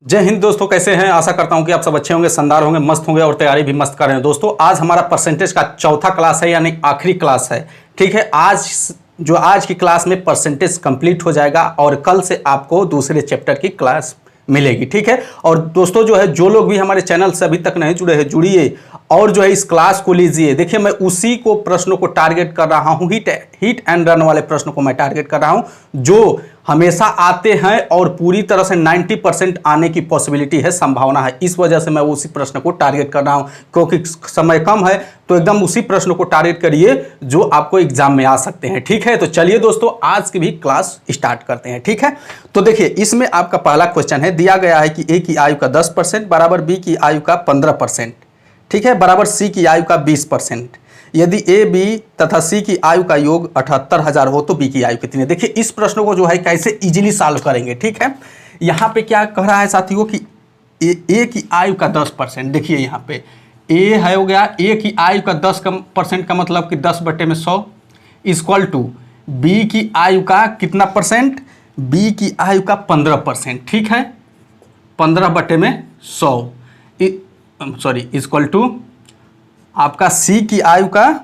जय हिंद दोस्तों, कैसे हैं। आशा करता हूं कि आप सब अच्छे होंगे, शानदार होंगे, मस्त होंगे और तैयारी भी मस्त कर रहे हैं। दोस्तों आज हमारा परसेंटेज का चौथा क्लास है, यानी आखिरी क्लास है। ठीक है, आज की क्लास में परसेंटेज कंप्लीट हो जाएगा और कल से आपको दूसरे चैप्टर की क्लास मिलेगी। ठीक है, और दोस्तों जो है, जो लोग भी हमारे चैनल से अभी तक नहीं जुड़े हैं, जुड़िए और जो है इस क्लास को लीजिए। देखिए, मैं उसी को प्रश्नों को टारगेट कर रहा हूं, हिट एंड रन वाले प्रश्नों को मैं टारगेट कर रहा हूं, जो हमेशा आते हैं और पूरी तरह से 90% आने की पॉसिबिलिटी है, संभावना है। इस वजह से मैं उसी प्रश्न को टारगेट कर रहा हूं, क्योंकि समय कम है तो एकदम उसी प्रश्न को टारगेट करिए जो आपको एग्जाम में आ सकते हैं। ठीक है, तो चलिए दोस्तों आज की भी क्लास स्टार्ट करते हैं। ठीक है, तो देखिए इसमें आपका पहला क्वेश्चन है, दिया गया है कि ए की आयु का 10% बराबर बी की आयु का 15%, ठीक है, बराबर सी की आयु का 20%। यदि ए बी तथा सी की आयु का योग 78,000 हो तो बी की आयु कितनी है। देखिए इस प्रश्न को जो है कैसे इजीली सॉल्व करेंगे। ठीक है, यहाँ पे क्या कह रहा है साथियों कि ए की आयु का 10%। देखिए यहाँ पे ए है हो गया, ए की आयु का 10% का मतलब कि 10/100 इक्वल टू बी की आयु का कितना परसेंट, बी की आयु का 15%। ठीक है, 15/100 इक्वल टू आपका सी की आयु का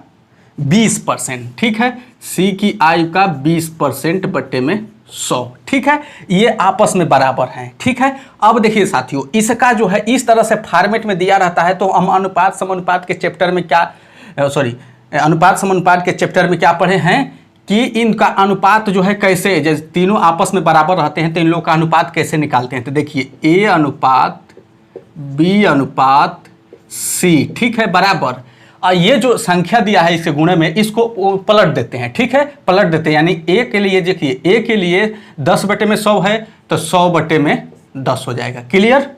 20%। ठीक है, सी की आयु का 20%/100। ठीक है, ये आपस में बराबर हैं। ठीक है, अब देखिए साथियों, इसका जो है इस तरह से फॉर्मेट में दिया रहता है तो हम अनुपात समानुपात के चैप्टर में अनुपात समानुपात के चैप्टर में क्या पढ़े हैं कि इनका अनुपात जो है कैसे, जैसे तीनों आपस में बराबर रहते हैं तो इन लोगों का अनुपात कैसे निकालते हैं। तो देखिए ए अनुपात बी अनुपात सी, ठीक है, बराबर। और ये जो संख्या दिया है इसके गुणे में, इसको पलट देते हैं। ठीक है, पलट देते हैं, यानी ए के लिए देखिए, ए के लिए 10/100 है तो 100/10 हो जाएगा। क्लियर।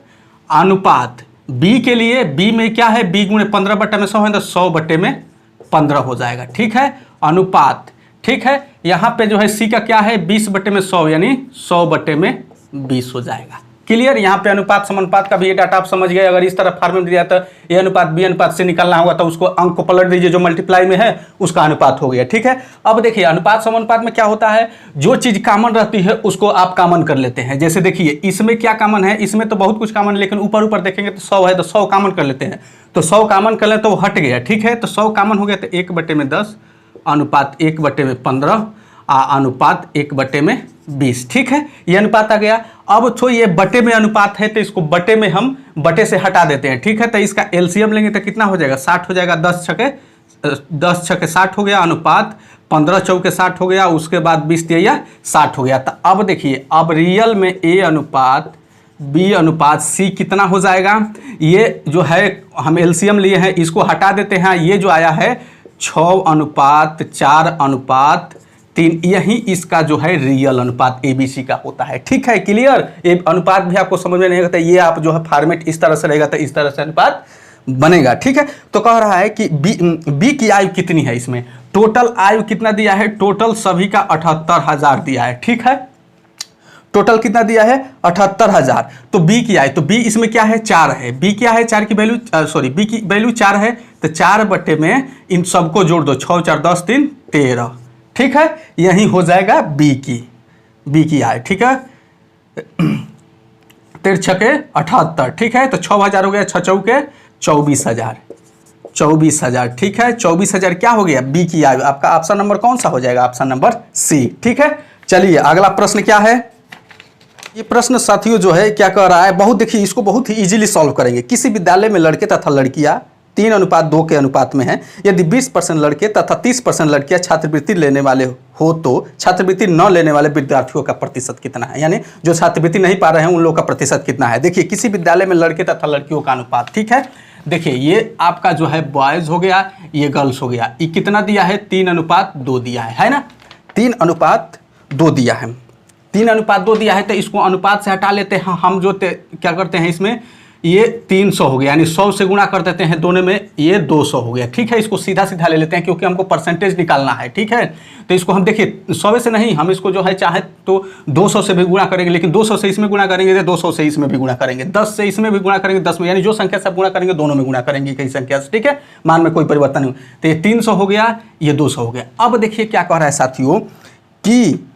अनुपात बी के लिए, बी में क्या है, बी गुणे 15/100 है तो 100/15 हो जाएगा। ठीक है, अनुपात। ठीक है, यहाँ पे जो है सी का क्या है, 20/100 यानी 100/20 हो जाएगा। क्लियर। यहाँ पे अनुपात समानुपात का भी ये डाटा आप समझ गए। अगर इस तरह फॉर्मूला दिया तो ए अनुपात बी अनुपात से निकालना होगा तो उसको अंक को पलट दीजिए, जो मल्टीप्लाई में है उसका अनुपात हो गया। ठीक है, अब देखिए अनुपात समानुपात में क्या होता है, जो चीज कॉमन रहती है उसको आप कॉमन कर लेते हैं। जैसे देखिए इसमें क्या कॉमन है, इसमें तो बहुत कुछ कॉमन, लेकिन ऊपर ऊपर देखेंगे तो 100 है तो 100 कॉमन कर लेते हैं, तो 100 कॉमन कर ले तो वो हट गया। ठीक है, तो 100 कॉमन हो गया तो 1/10 अनुपात 1/15 अनुपात 1/20। ठीक है, ये अनुपात आ गया। अब तो ये बटे में अनुपात है तो इसको बटे में हम बटे से हटा देते हैं। ठीक है, तो इसका एलसीएम लेंगे तो कितना हो जाएगा, 60 हो जाएगा। 10 छके 60 हो गया, अनुपात 15 चौके 60 हो गया, उसके बाद 20 दिया 60 हो गया। तो अब देखिए, अब रियल में ए अनुपात बी अनुपात सी कितना हो जाएगा, ये जो है हम एलसीएम लिए हैं इसको हटा देते हैं। ये जो आया है 6:4:3, यही इसका जो है रियल अनुपात एबीसी का होता है। ठीक है, क्लियर। ये अनुपात भी आपको समझ में नहीं आता, ये आप जो है फॉर्मेट इस तरह से रहेगा तो इस तरह से अनुपात बनेगा। ठीक है, तो कह रहा है कि बी की आयु कितनी है, इसमें टोटल आयु कितना दिया है, टोटल सभी का 78,000 दिया है। ठीक है, टोटल कितना दिया है, 78,000। तो बी की आयु, तो बी इसमें क्या है, 4 है। बी क्या है, 4 की वैल्यू, बी की वैल्यू 4 है तो 4 में इन सबको जोड़ दो, 6 4 10 3 13। ठीक है, यही हो जाएगा बी की आय। ठीक है, 13 छके 78। ठीक है, तो 6,000 हो गया, 6 चौके 24,000। ठीक है, 24,000 क्या हो गया, बी की आयु। आपका ऑप्शन नंबर कौन सा हो जाएगा, ऑप्शन नंबर सी। ठीक है, चलिए अगला प्रश्न क्या है। ये प्रश्न साथियों जो है क्या कह रहा है, बहुत देखिए इसको बहुत ही इजीली सॉल्व करेंगे। किसी विद्यालय में लड़के तथा लड़कियां 3:2 के अनुपात में है। यदि 20% लड़के तथा 30% लड़कियां छात्रवृत्ति लेने वाले हो तो छात्रवृत्ति न लेने वाले विद्यार्थियों का प्रतिशत कितना है, यानी जो छात्रवृत्ति नहीं पा रहे हैं उन लोगों का प्रतिशत कितना है। देखिए किसी विद्यालय में लड़के तथा लड़कियों का अनुपात। ठीक है, देखिए ये आपका जो है बॉयज हो गया, ये गर्ल्स हो गया। ये कितना दिया है, 3:2 दिया है ना, 3:2 दिया है, 3:2 दिया है। तो इसको अनुपात से हटा लेते हैं हम, जो क्या करते हैं इसमें, ये 300 हो गया, यानी 100 से गुणा कर देते हैं दोनों में, ये 200 हो गया। ठीक है, इसको सीधा सीधा ले लेते हैं क्योंकि हमको परसेंटेज निकालना है। ठीक है, तो इसको हम देखिए 100 से नहीं, हम इसको जो है चाहे तो 200 से भी गुणा करेंगे, लेकिन 200 से इसमें गुणा करेंगे तो 200 से इसमें भी गुणा करेंगे, 10 से इसमें भी गुणा करेंगे, 10 में, यानी जो संख्या से गुणा करेंगे दोनों में गुणा करेंगे कई संख्या से। ठीक है, मान में कोई परिवर्तन नहीं। तो ये 300 हो गया, ये 200 हो गया। अब देखिए क्या कह रहा है साथियों कि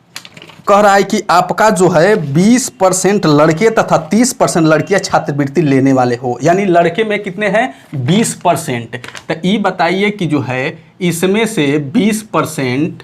कह रहा है कि आपका जो है 20% लड़के तथा 30% लड़कियां छात्रवृत्ति लेने वाले हो, यानी लड़के में कितने हैं 20%। तो ये बताइए कि जो है इसमें से 20%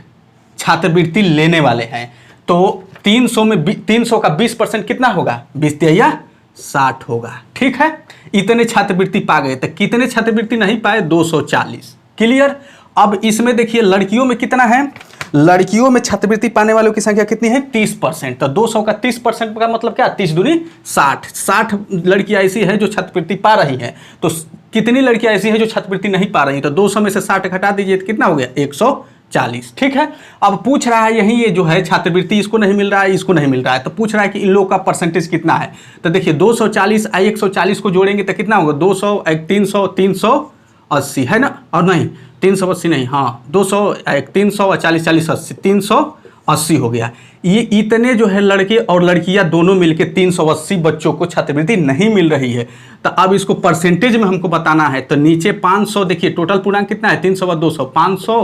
छात्रवृत्ति लेने वाले हैं, तो 300 में 300 का 20% कितना होगा, 20 या 60 होगा। ठीक है, इतने छात्रवृत्ति पा गए। तो कितने छात्रवृत्ति नहीं पाए, 240। क्लियर। अब इसमें देखिए लड़कियों में कितना है, लड़कियों में छात्रवृत्ति पाने वालों की संख्या कितनी है, 30%। तो 200 का 30% का मतलब क्या, 30 दूनी 60। 60 लड़कियां ऐसी हैं जो छात्रवृत्ति पा रही हैं, तो कितनी लड़कियां ऐसी हैं जो छात्रवृत्ति नहीं पा रही, तो 200 में से 60 घटा दीजिए तो कितना हो गया, 140। ठीक है। अब पूछ रहा है यही, ये जो है छात्रवृत्ति इसको नहीं मिल रहा है, इसको नहीं मिल रहा है, तो पूछ रहा है कि इन लोग का परसेंटेज कितना है। तो देखिए 240 और 140 को जोड़ेंगे तो कितना होगा, 200 300 380 है ना, और नहीं 380 नहीं, हाँ 200 300 और 40 40 80 380 हो गया। ये इतने जो है लड़के और लड़कियां दोनों मिलके 380 बच्चों को छात्रवृत्ति नहीं मिल रही है। तो अब इसको परसेंटेज में हमको बताना है, तो नीचे 500 देखिए टोटल पूर्णांक कितना है, 300 व 200, 500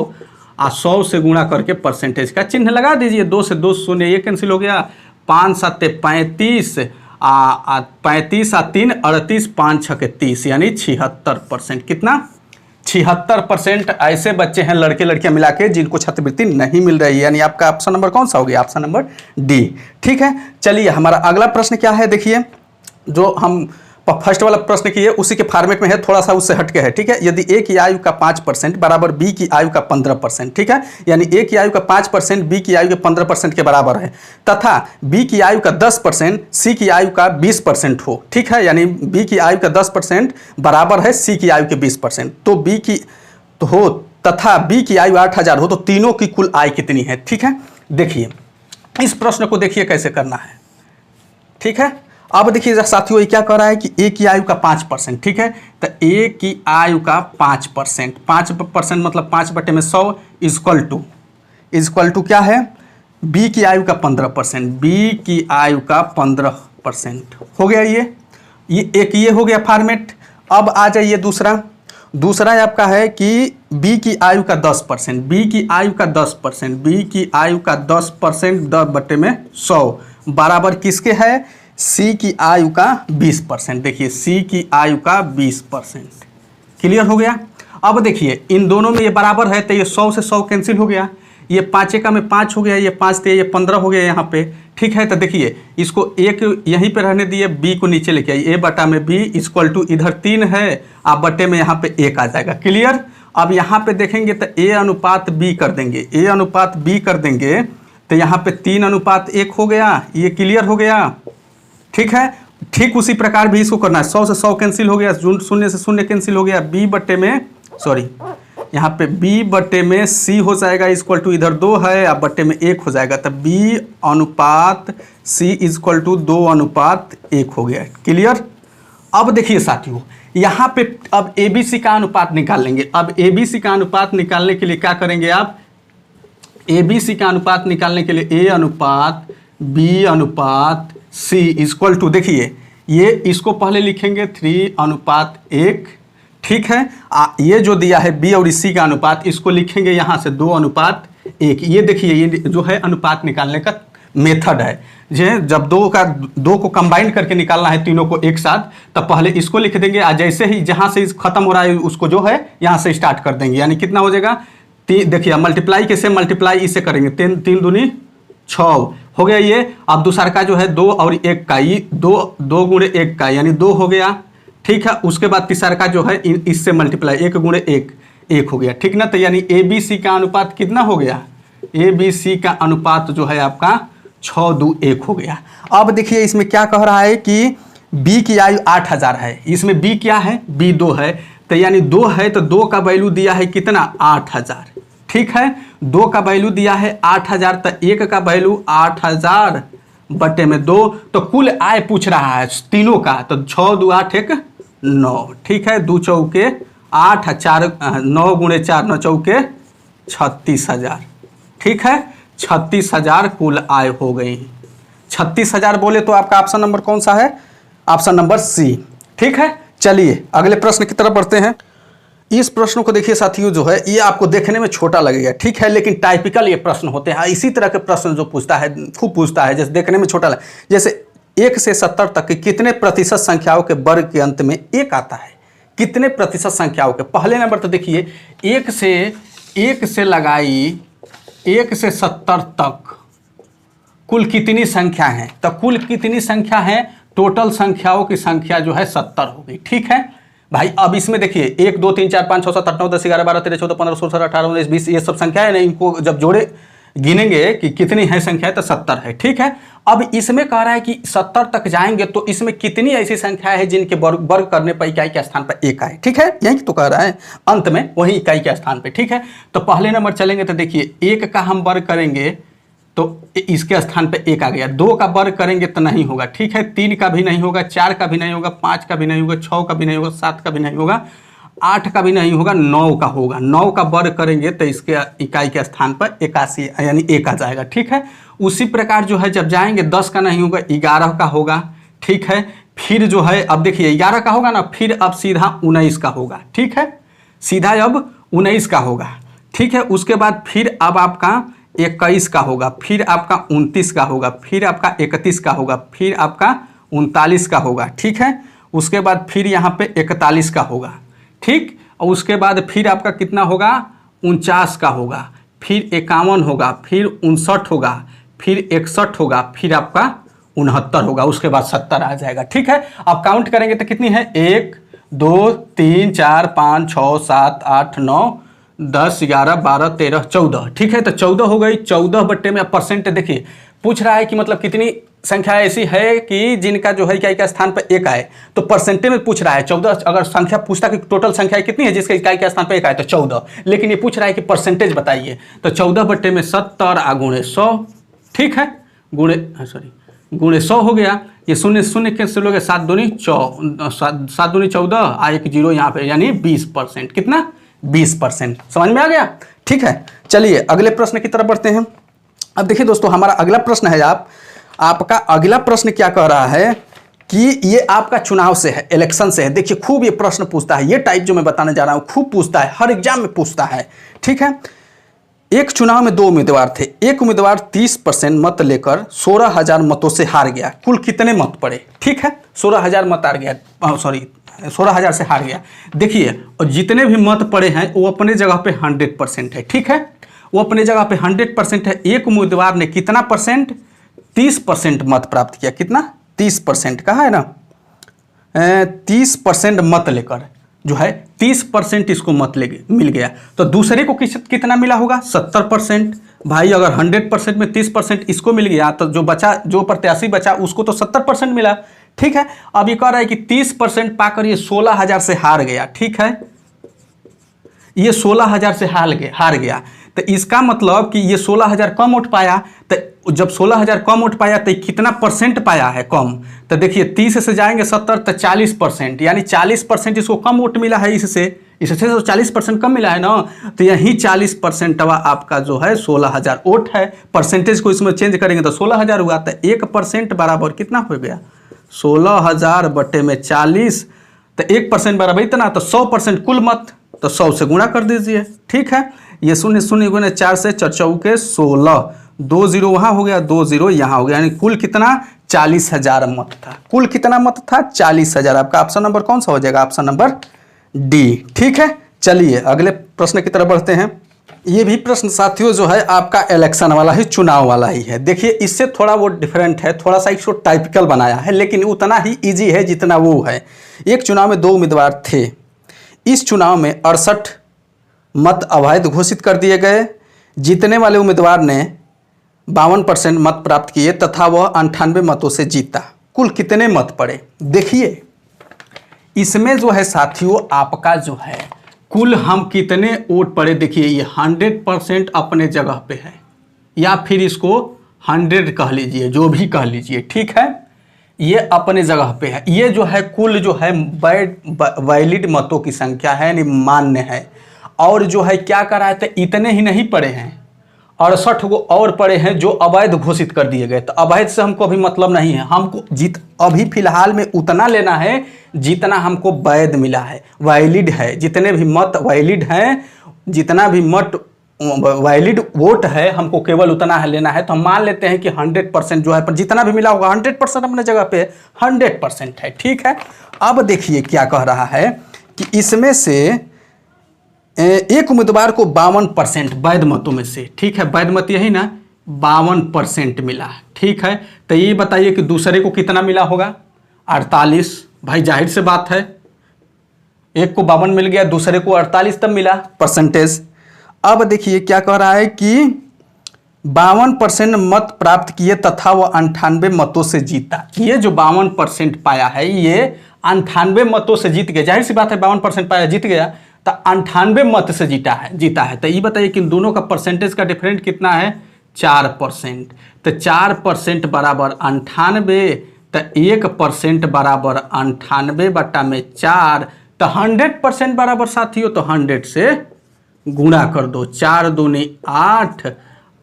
और 100 से गुणा करके परसेंटेज का चिन्ह लगा दीजिए। 2 से 2 शून्य, ये कैंसिल हो गया, 5 7 35 35 और 3 38 5 6 30, यानी 76%। कितना, 76% ऐसे बच्चे हैं लड़के लड़कियां मिला के जिनको छात्रवृत्ति नहीं मिल रही है, यानी आपका ऑप्शन नंबर कौन सा हो गया, ऑप्शन नंबर डी। ठीक है, चलिए हमारा अगला प्रश्न क्या है, देखिए जो हम फर्स्ट वाला प्रश्न किए उसी के फॉर्मेट में है, थोड़ा सा उससे हटके है। ठीक है, यदि ए की आयु का 5% बराबर बी की आयु का 15%, ठीक है, यानी ए की आयु का 5% बी की आयु के 15% के बराबर है, तथा बी की आयु का 10% सी की आयु का 20% हो। ठीक है, यानी बी की आयु का 10% बराबर है सी की आयु के 20%, तो बी की तो हो तथा बी की आयु 8000 हो, तो तीनों की कुल आय कितनी है। ठीक है, देखिए इस प्रश्न को देखिए कैसे करना है। ठीक है, अब देखिए साथियों ये क्या कह रहा है कि ए की आयु का 5%। ठीक है, तो ए की आयु का 5%, 5% मतलब 5/100 इक्वल टू क्या है, बी की आयु का 15%, बी की आयु का 15% हो गया। ये एक ये हो गया फॉर्मेट। अब आ जाइए दूसरा आपका है कि बी की आयु का 10%, बी की आयु का 10%, बी की आयु का 10% 10/100 बराबर किसके है, सी की आयु का 20%। देखिए सी की आयु का 20%। क्लियर हो गया। अब देखिए इन दोनों में ये बराबर है, तो ये 100 से 100 कैंसिल हो गया, ये 5 का में 5 हो गया, ये 5 थे, ये 15 हो गया यहाँ पे। ठीक है, तो देखिए इसको एक यहीं पे रहने दिए, बी को नीचे लेके आइए, ए बटा में बी इक्वल टू इधर 3 है, आप बटे में यहाँ पे 1 आ जाएगा। क्लियर। अब यहाँ पे देखेंगे तो ए अनुपात बी कर देंगे, ए अनुपात बी कर देंगे, तो यहाँ पे 3:1 हो गया। ये क्लियर हो गया। ठीक है, ठीक उसी प्रकार भी इसको करना है, 100 से 100 कैंसिल हो गया, 0 से 0 कैंसिल हो गया, बी बटे में यहाँ पे बी बटे में सी हो जाएगा इक्वल टू इधर 2 है, अब बटे में 1 हो जाएगा, तब बी अनुपात सी इक्वल टू 2:1 हो गया। क्लियर। अब देखिए साथियों यहाँ पे अब ए बी सी का अनुपात निकाल लेंगे। अब ए बी सी का अनुपात निकालने के लिए क्या करेंगे आप, ए बी सी का अनुपात निकालने के लिए ए अनुपात बी अनुपात सी इक्वल टू, देखिए ये इसको पहले लिखेंगे 3:1। ठीक है, ये जो दिया है बी और सी का अनुपात, इसको लिखेंगे यहाँ से 2:1। ये देखिए ये जो है अनुपात निकालने का मेथड है, जब दो को कंबाइन करके निकालना है तीनों को एक साथ, तब पहले इसको लिख देंगे, और जैसे ही जहाँ से खत्म हो रहा है उसको जो है यहाँ से स्टार्ट कर देंगे, यानी कितना हो जाएगा, देखिए मल्टीप्लाई कैसे, मल्टीप्लाई इससे करेंगे, 3 दूनी 6 हो गया ये। अब दूसरा का जो है 2 और 1 का, ये 2 गुणे 1 का, यानी 2 हो गया। ठीक है, उसके बाद तीसरा का जो है इससे मल्टीप्लाई 1 गुणे 1 हो गया। ठीक ना, तो यानी ए बी सी का अनुपात कितना हो गया, ए बी सी का अनुपात जो है आपका 6:1 हो गया। अब देखिए इसमें क्या कह रहा है कि बी की आयु 8000 है, इसमें बी क्या है, बी 2 है, तो यानी 2 है तो 2 का वैल्यू दिया है कितना, 8000। ठीक है, 2 का वैल्यू दिया है 8000, तो 1 का वैल्यू 8000 बटे में 2, तो कुल आय पूछ रहा है तीनों का, तो 6 2 8 1 9। ठीक है, 2 चौके 8 4 9 गुणे 4 9 चौके 36000। ठीक है, 36000 कुल आय हो गई। 36000 बोले तो आपका ऑप्शन नंबर कौन सा है, ऑप्शन नंबर सी। ठीक है, चलिए अगले प्रश्न की तरफ बढ़ते हैं। इस प्रश्न को देखिए साथियों, जो है ये आपको देखने में छोटा लगेगा, ठीक है, लेकिन टाइपिकल ये प्रश्न होते हैं। इसी तरह के प्रश्न जो पूछता है, खूब पूछता है, जैसे देखने में छोटा लगे, जैसे 1 से 70 तक के कितने प्रतिशत संख्याओं के वर्ग के अंत में 1 आता है। कितने प्रतिशत संख्याओं के, पहले नंबर तो देखिए 1 से लगाई 1 से 70 तक कुल कितनी संख्या है, तो कुल कितनी संख्या है, टोटल संख्याओं की संख्या जो है 70 हो गई, ठीक है भाई। अब इसमें देखिए 1 2 3 4 5 6 7 8 9 10 11 12 13 14 15 16 17 18 19 20 ये सब संख्या है ना, इनको जब जोड़े गिनेंगे कि कितनी है संख्या, तो 70 है, ठीक है। अब इसमें कह रहा है कि 70 तक जाएंगे तो इसमें कितनी ऐसी संख्या है जिनके वर्ग करने पर इकाई के स्थान पर 1 आए, ठीक है, यही तो कह रहा है अंत में, वही इकाई के स्थान पे, ठीक है। तो पहले नंबर चलेंगे तो देखिए 1 का हम वर्ग करेंगे तो इसके स्थान पे 1 आ गया। 2 का वर्ग करेंगे तो नहीं होगा, ठीक है। 3 का भी नहीं होगा, 4 का भी नहीं होगा, 5 का भी नहीं होगा, 6 का भी नहीं होगा, 7 का भी नहीं होगा, 8 का भी नहीं होगा, 9 का होगा। 9 का वर्ग करेंगे तो इसके इकाई के स्थान पर 81 यानी 1 आ जाएगा, ठीक है। उसी प्रकार जो है जब जाएंगे 10 का नहीं होगा, 11 का होगा, ठीक है। फिर जो है अब देखिए 11 का होगा ना, फिर अब सीधा 19 का होगा, ठीक है, सीधा अब 19 का होगा, ठीक है। उसके बाद फिर अब आपका 21 का होगा, फिर आपका 29 का होगा, फिर आपका 31 का होगा, फिर आपका 39 का होगा, ठीक है। उसके बाद फिर यहाँ पे 41 का होगा, ठीक। और उसके बाद फिर आपका कितना होगा, 49 का होगा, फिर 51 होगा, फिर 59 होगा, फिर 61 होगा, फिर आपका 69 होगा, उसके बाद 70 आ जाएगा, ठीक है। अब काउंट करेंगे तो कितनी है, 1 2 3 4 5 6 7 8 9 10 11 12 13 14, ठीक है। तो 14 हो गई। 14 बट्टे में परसेंट देखिए पूछ रहा है कि मतलब कितनी संख्या ऐसी है कि जिनका जो है इकाई के स्थान पर 1 आए, तो परसेंटेज में पूछ रहा है। 14 अगर संख्या पूछता कि टोटल संख्या कितनी है जिसके इकाई के स्थान पर 1 आए तो 14, लेकिन ये पूछ रहा है कि परसेंटेज बताइए। तो 14 बट्टे में 70 गुणे 100, ठीक है, गुणे 100 हो गया। ये शून्य शून्य कैंसिल हो गया, 7 दूनी 14 आ 1 0 यहाँ पे, यानी 20%। कितना, 20%। समझ में आ गया, ठीक है। चलिए अगले प्रश्न की तरफ बढ़ते हैं। अब देखिए दोस्तों, हमारा अगला प्रश्न है, आपका अगला प्रश्न क्या कह रहा है कि ये आपका चुनाव से है, इलेक्शन से है। देखिए खूब ये प्रश्न पूछता है, ये टाइप जो मैं बताने जा रहा हूं खूब पूछता है, हर एग्जाम में पूछता है, ठीक है। एक चुनाव में 2 उम्मीदवार थे। एक उम्मीदवार 30% मत लेकर 16,000 मतों से हार गया। कुल कितने मत पड़े, ठीक है, 16,000 मत हार गया, 16,000 से हार गया। देखिए और जितने भी मत पड़े हैं वो अपने जगह पे 100% है, ठीक है, वो अपने जगह पे 100% है। एक उम्मीदवार ने कितना परसेंट, 30% मत प्राप्त किया। कितना, 30% कहा है ना, 30% मत लेकर जो है 30% इसको मत मिल गया। तो दूसरे को कितना मिला होगा, 70%। भाई अगर 100% में 30% इसको मिल गया तो जो बचा, जो प्रत्याशी बचा उसको तो 70% मिला, ठीक है। अब ये कह रहा है कि 30% पाकर ये 16,000 से हार गया, ठीक है, ये 16,000 से हार गया। तो इसका मतलब कि ये 16,000 कम वोट पाया। तो जब 16,000 कम वोट पाया तो कितना परसेंट पाया है, कम। तो देखिए 30 से जाएंगे 70 तो 40%, यानी 40% इसको कम वोट मिला है। इससे तो 40% कम मिला है ना, तो यही 40% आपका जो है 16,000 वोट है। परसेंटेज को इसमें चेंज करेंगे तो 16,000 हुआ। तो 1% बराबर कितना हो गया, 16,000 बटे में 40, तो 1% बराबर इतना, तो 100% कुल मत, तो 100 से गुणा कर दीजिए, ठीक है। ये 0 0 गुने 4 से 4 चौके 16, 2 0 वहाँ हो गया, 2 0 यहाँ हो गया, यानी कुल कितना, 40,000 मत था। कुल कितना मत था, 40,000। आपका ऑप्शन नंबर कौन सा हो जाएगा, ऑप्शन नंबर डी, ठीक है। चलिए अगले प्रश्न की तरफ बढ़ते हैं। ये भी प्रश्न साथियों जो है आपका इलेक्शन वाला ही, चुनाव वाला ही है। देखिए इससे थोड़ा वो डिफरेंट है, थोड़ा सा इसको टाइपिकल बनाया है, लेकिन उतना ही इजी है जितना वो है। एक चुनाव में 2 उम्मीदवार थे। इस चुनाव में 68 मत अवैध घोषित कर दिए गए। जीतने वाले उम्मीदवार ने 52% मत प्राप्त किए तथा वह 98 मतों से जीता। कुल कितने मत पड़े, देखिए इसमें जो है साथियों आपका जो है कुल हम कितने वोट पड़े। देखिए ये 100% अपने जगह पे है, या फिर इसको 100 कह लीजिए, जो भी कह लीजिए, ठीक है, ये अपने जगह पे है। ये जो है कुल जो है वैलिड मतों की संख्या है, यानी मान्य है। और जो है क्या करा है, तो इतने ही नहीं पड़े हैं, 68 को और पड़े हैं जो अवैध घोषित कर दिए गए। तो अवैध से हमको अभी मतलब नहीं है, हमको अभी फिलहाल में उतना लेना है जितना हमको वैध मिला है, वैलिड है। जितने भी मत वैलिड हैं, जितना भी मत वैलिड वोट है, हमको केवल उतना है लेना है। तो हम मान लेते हैं कि 100% जो है, पर जितना भी मिला होगा 100% अपने जगह पे 100% है। ठीक है, अब देखिए क्या कह रहा है कि इसमें से एक उम्मीदवार को 52% वैध मतों में से, ठीक है, वैध मत यही ना, 52% मिला। ठीक है, तो ये बताइए कि दूसरे को कितना मिला होगा? 48। भाई जाहिर से बात है, एक को 52 मिल गया, दूसरे को 48 तब मिला परसेंटेज। अब देखिए क्या कह रहा है कि 52% मत प्राप्त किए तथा वह 98 मतों से जीता। ये जो 52% पाया है, ये 98 मतों से जीत गया। जाहिर सी बात है, 52% पाया, जीत गया, तो 98 मत से जीता है। तो ये बताइए कि इन दोनों का परसेंटेज का डिफरेंट कितना है? 4%। तो 4% बराबर 98, तो 1% बराबर 98/4। तो 100% बराबर साथियों, तो 100 से गुणा कर दो। 4 दूनी 8,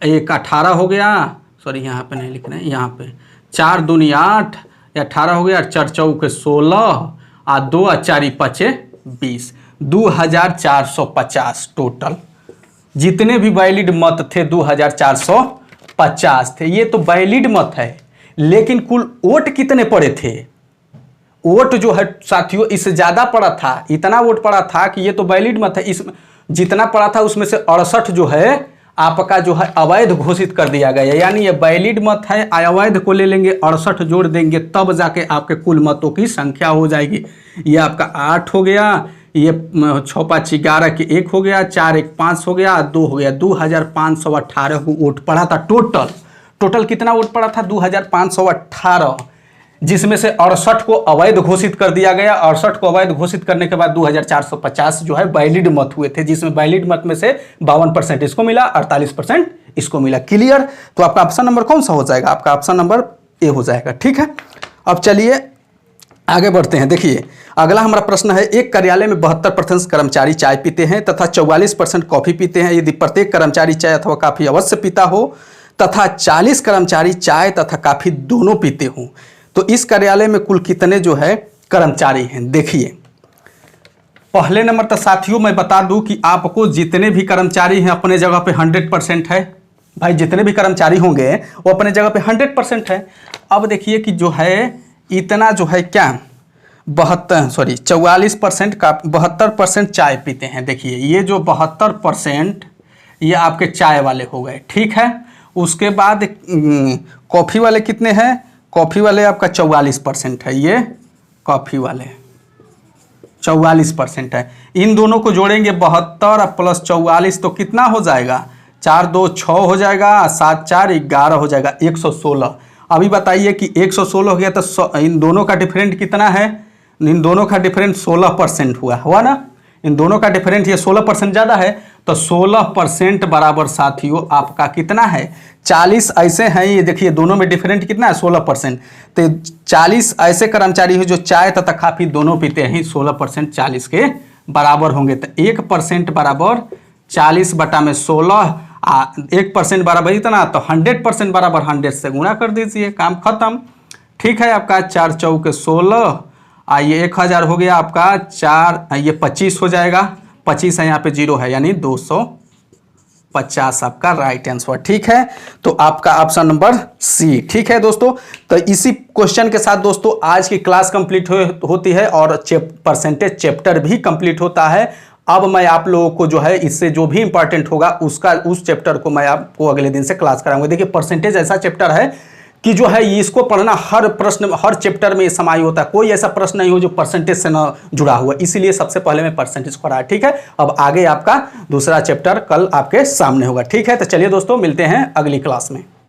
1 18 हो गया, सॉरी यहाँ पे नहीं लिखना है, यहाँ पे 4 दूनी 8, 18 हो गया, 4 चौके 16, और 2 और 4 5 20, 2450 टोटल। जितने भी वैलिड मत थे 2450 थे। ये तो वैलिड मत है, लेकिन कुल वोट कितने पड़े थे? वोट जो है साथियों इससे ज़्यादा पड़ा था, इतना वोट पड़ा था कि ये तो वैलिड मत है। इस जितना पड़ा था उसमें से 68 जो है आपका जो है अवैध घोषित कर दिया गया। यानी ये वैलिड मत है, अवैध को ले लेंगे, 68 जोड़ देंगे, तब जाके आपके कुल मतों की संख्या हो जाएगी। ये आपका 8 हो गया, ये 6 5 11 के 1 हो गया, 4 1 5 हो गया, 2 हो गया। 2518 को वोट पड़ा था टोटल कितना वोट पड़ा था? 2518, जिसमें से 68 को अवैध घोषित कर दिया गया। 68 को अवैध घोषित करने के बाद 2450 जो है वैलिड मत हुए थे, जिसमें वैलिड मत में से 52% इसको मिला, 48% इसको मिला। क्लियर? तो आपका ऑप्शन नंबर कौन सा हो जाएगा? आपका ऑप्शन नंबर ए हो जाएगा। ठीक है, अब चलिए आगे बढ़ते हैं। देखिए अगला हमारा प्रश्न है, एक कार्यालय में 72% कर्मचारी चाय पीते हैं तथा 44% कॉफी पीते हैं। यदि प्रत्येक कर्मचारी चाय अथवा कॉफी अवश्य पीता हो तथा 40 कर्मचारी चाय तथा कॉफी दोनों पीते हों, तो इस कार्यालय में कुल कितने जो है कर्मचारी हैं? देखिए पहले नंबर तो साथियों मैं बता दूं कि आपको जितने भी कर्मचारी हैं अपने जगह पे 100% है। भाई जितने भी कर्मचारी होंगे वो अपने जगह पे 100% है। अब देखिए कि जो है इतना जो है क्या 44% का 72% चाय पीते हैं। देखिए ये जो 72% ये आपके चाय वाले हो गए। ठीक है, उसके बाद कॉफ़ी वाले कितने हैं? कॉफ़ी वाले आपका 44% है। ये कॉफ़ी वाले 44% है। इन दोनों को जोड़ेंगे 72 प्लस 44 तो कितना हो जाएगा? 4 2 6 हो जाएगा, 7 4 11 हो जाएगा, 116। अभी बताइए कि 116 हो गया तो इन दोनों का डिफरेंट कितना है? इन दोनों का डिफरेंट 16% हुआ ना। इन दोनों का डिफरेंट ये 16% ज़्यादा है, तो 16% बराबर साथियों आपका कितना है? 40 ऐसे हैं, ये देखिए दोनों में डिफरेंट कितना है? 16%। तो 40 ऐसे कर्मचारी हैं जो चाय तथा कॉफी दोनों पीते हैं, 16% 40 के बराबर होंगे। तो 1% बराबर 40/16, 1% बराबर इतना, तो 100% बराबर 100 से गुणा कर दीजिए, काम खत्म। ठीक है, आपका 4 चौके 16, ये 1000 हो गया आपका, 4 ये 25 हो जाएगा, 25 है यहाँ पे 0 है, यानी 250 आपका राइट आंसर। ठीक है, तो आपका ऑप्शन नंबर सी। ठीक है दोस्तों, तो इसी क्वेश्चन के साथ दोस्तों आज की क्लास कंप्लीट होती है और परसेंटेज चैप्टर भी कंप्लीट होता है। अब मैं आप लोगों को जो है इससे जो भी इंपॉर्टेंट होगा उस चैप्टर को मैं आपको अगले दिन से क्लास कराऊंगा। देखिए परसेंटेज ऐसा चैप्टर है कि जो है इसको पढ़ना हर प्रश्न हर चैप्टर में समाई होता है। कोई ऐसा प्रश्न नहीं हो जो परसेंटेज से ना जुड़ा हुआ, इसीलिए सबसे पहले मैं परसेंटेज को पढ़ा। ठीक है, अब आगे आपका दूसरा चैप्टर कल आपके सामने होगा। ठीक है, तो चलिए दोस्तों मिलते हैं अगली क्लास में।